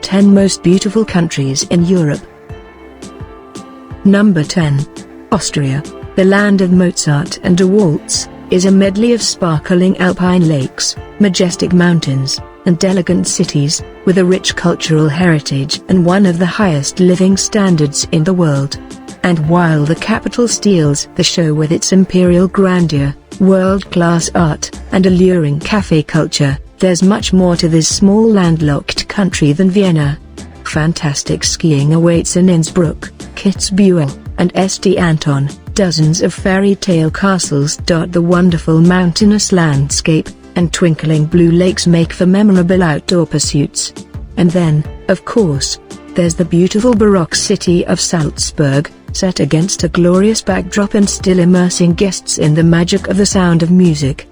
10 most beautiful countries in Europe. Number 10. Austria, the land of Mozart and a waltz, is a medley of sparkling alpine lakes, majestic mountains, and elegant cities, with a rich cultural heritage and one of the highest living standards in the world. And while the capital steals the show with its imperial grandeur, world-class art, and alluring cafe culture, there's much more to this small landlocked country than Vienna. Fantastic skiing awaits in Innsbruck, Kitzbühel, and St. Anton. Dozens of fairy tale castles dot the wonderful mountainous landscape, and twinkling blue lakes make for memorable outdoor pursuits. And then, of course, there's the beautiful Baroque city of Salzburg, set against a glorious backdrop and still immersing guests in the magic of the sound of music.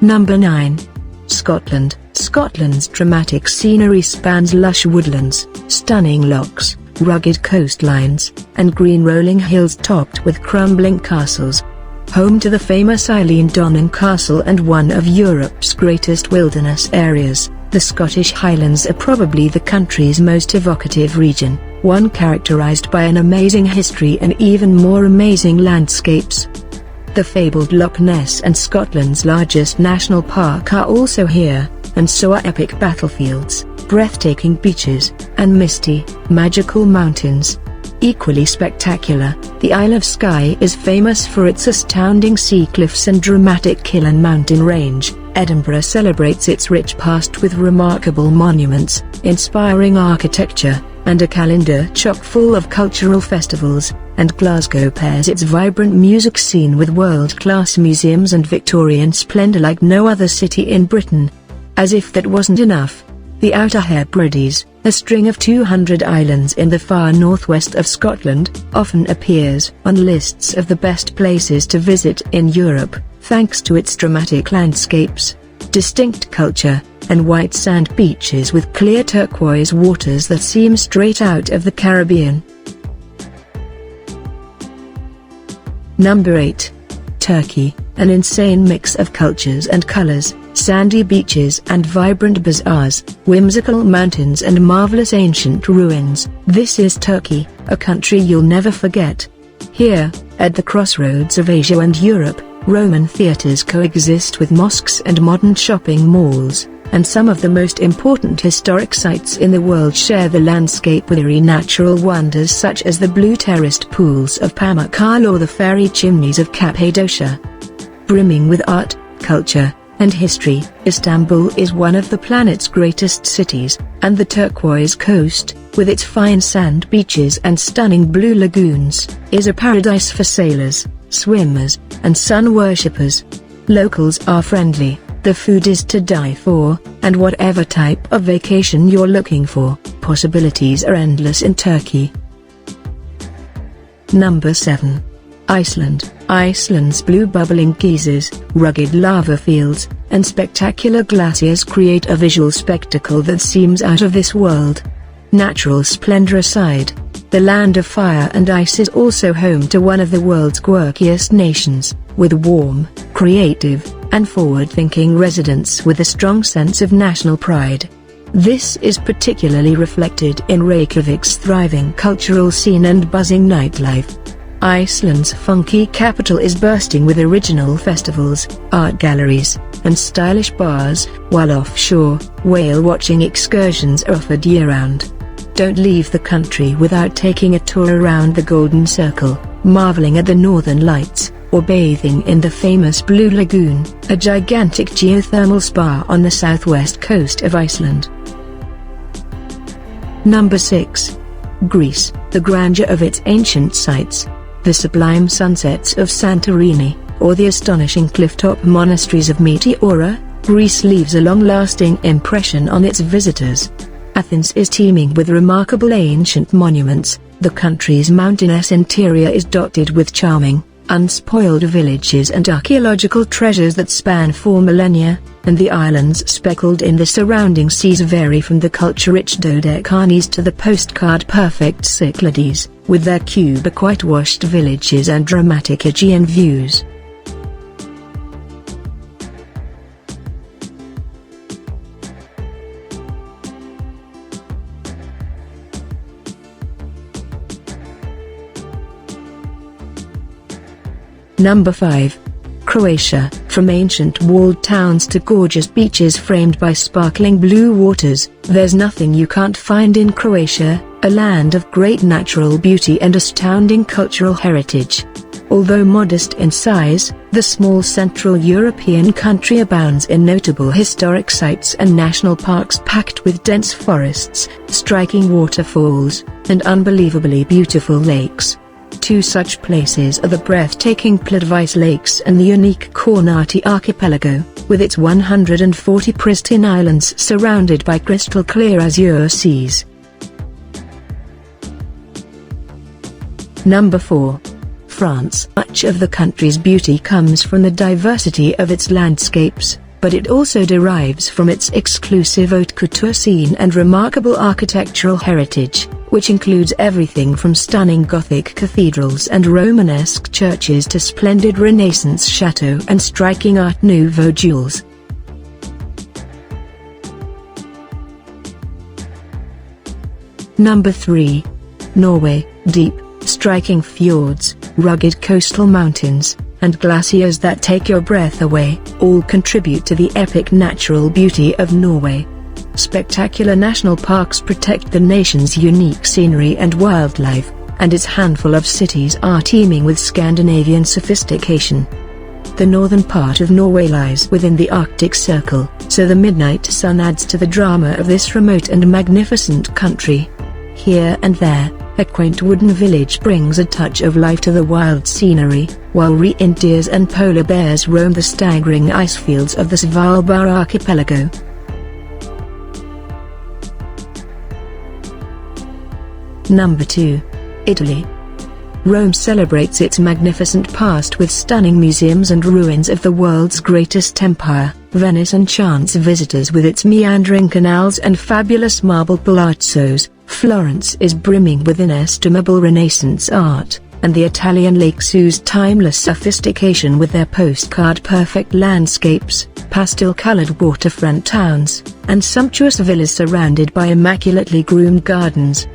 Number 9. Scotland. Scotland's dramatic scenery spans lush woodlands, stunning lochs, rugged coastlines, and green rolling hills topped with crumbling castles. Home to the famous Eilean Donan Castle and one of Europe's greatest wilderness areas, the Scottish Highlands are probably the country's most evocative region, one characterized by an amazing history and even more amazing landscapes. The fabled Loch Ness and Scotland's largest national park are also here, and so are epic battlefields, breathtaking beaches, and misty, magical mountains. Equally spectacular, the Isle of Skye is famous for its astounding sea cliffs and dramatic Killen mountain range. Edinburgh celebrates its rich past with remarkable monuments, inspiring architecture, and a calendar chock full of cultural festivals, and Glasgow pairs its vibrant music scene with world-class museums and Victorian splendour like no other city in Britain. As if that wasn't enough, the Outer Hebrides, a string of 200 islands in the far northwest of Scotland, often appears on lists of the best places to visit in Europe, thanks to its dramatic landscapes, distinct culture, and white sand beaches with clear turquoise waters that seem straight out of the Caribbean. Number 8. Turkey, an insane mix of cultures and colors, sandy beaches and vibrant bazaars, whimsical mountains and marvelous ancient ruins. This is Turkey, a country you'll never forget. Here, at the crossroads of Asia and Europe, Roman theaters coexist with mosques and modern shopping malls, and some of the most important historic sites in the world share the landscape with eerie natural wonders such as the blue terraced pools of Pamukkale or the fairy chimneys of Cappadocia. Brimming with art, culture, and history, Istanbul is one of the planet's greatest cities, and the turquoise coast, with its fine sand beaches and stunning blue lagoons, is a paradise for sailors, swimmers, and sun worshippers. Locals are friendly, the food is to die for, and whatever type of vacation you're looking for, possibilities are endless in Turkey. Number 7. Iceland. Iceland's blue bubbling geysers, rugged lava fields, and spectacular glaciers create a visual spectacle that seems out of this world. Natural splendor aside, the land of fire and ice is also home to one of the world's quirkiest nations, with warm, creative, and forward-thinking residents with a strong sense of national pride. This is particularly reflected in Reykjavik's thriving cultural scene and buzzing nightlife. Iceland's funky capital is bursting with original festivals, art galleries, and stylish bars, while offshore, whale-watching excursions are offered year-round. Don't leave the country without taking a tour around the Golden Circle, marveling at the Northern Lights, or bathing in the famous Blue Lagoon, a gigantic geothermal spa on the southwest coast of Iceland. Number 6. Greece, the grandeur of its ancient sites, the sublime sunsets of Santorini, or the astonishing cliff-top monasteries of Meteora, Greece leaves a long-lasting impression on its visitors. Athens is teeming with remarkable ancient monuments, the country's mountainous interior is dotted with charming, unspoiled villages and archaeological treasures that span 4 millennia, and the islands speckled in the surrounding seas vary from the culture-rich Dodekanes to the postcard-perfect Cyclades, with their cubic whitewashed villages and dramatic Aegean views. Number 5. Croatia. From ancient walled towns to gorgeous beaches framed by sparkling blue waters, there's nothing you can't find in Croatia, a land of great natural beauty and astounding cultural heritage. Although modest in size, the small Central European country abounds in notable historic sites and national parks packed with dense forests, striking waterfalls, and unbelievably beautiful lakes. Two such places are the breathtaking Plitvice Lakes and the unique Kornati Archipelago, with its 140 pristine islands surrounded by crystal-clear azure seas. Number 4. France. Much of the country's beauty comes from the diversity of its landscapes, but it also derives from its exclusive haute couture scene and remarkable architectural heritage, which includes everything from stunning Gothic cathedrals and Romanesque churches to splendid Renaissance chateaux and striking Art Nouveau jewels. Number 3. Norway. Deep, striking fjords, rugged coastal mountains, and glaciers that take your breath away, all contribute to the epic natural beauty of Norway. Spectacular national parks protect the nation's unique scenery and wildlife, and its handful of cities are teeming with Scandinavian sophistication. The northern part of Norway lies within the Arctic Circle, so the midnight sun adds to the drama of this remote and magnificent country. Here and there, a quaint wooden village brings a touch of life to the wild scenery, while reindeers and polar bears roam the staggering ice fields of the Svalbard archipelago. Number 2. Italy. Rome celebrates its magnificent past with stunning museums and ruins of the world's greatest empire. Venice enchants visitors with its meandering canals and fabulous marble palazzos. Florence is brimming with inestimable Renaissance art, and the Italian lakes ooze timeless sophistication with their postcard-perfect landscapes, pastel-colored waterfront towns, and sumptuous villas surrounded by immaculately groomed gardens.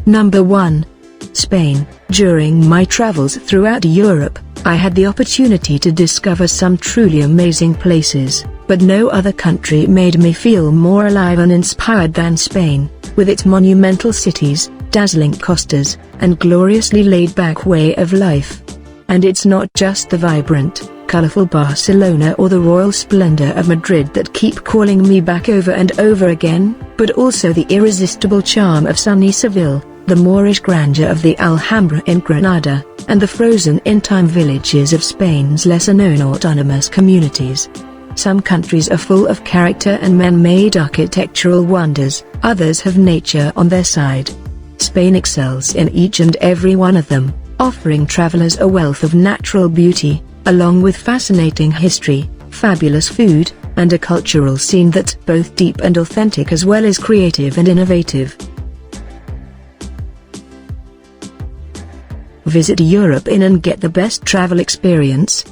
Number 1. Spain. During my travels throughout Europe, I had the opportunity to discover some truly amazing places, but no other country made me feel more alive and inspired than Spain, with its monumental cities, dazzling costas, and gloriously laid-back way of life. And it's not just the vibrant, colorful Barcelona or the royal splendor of Madrid that keep calling me back over and over again, but also the irresistible charm of sunny Seville, the Moorish grandeur of the Alhambra in Granada, and the frozen-in-time villages of Spain's lesser-known autonomous communities. Some countries are full of character and man-made architectural wonders, others have nature on their side. Spain excels in each and every one of them, offering travelers a wealth of natural beauty, along with fascinating history, fabulous food, and a cultural scene that's both deep and authentic as well as creative and innovative. Visit Europe and get the best travel experience.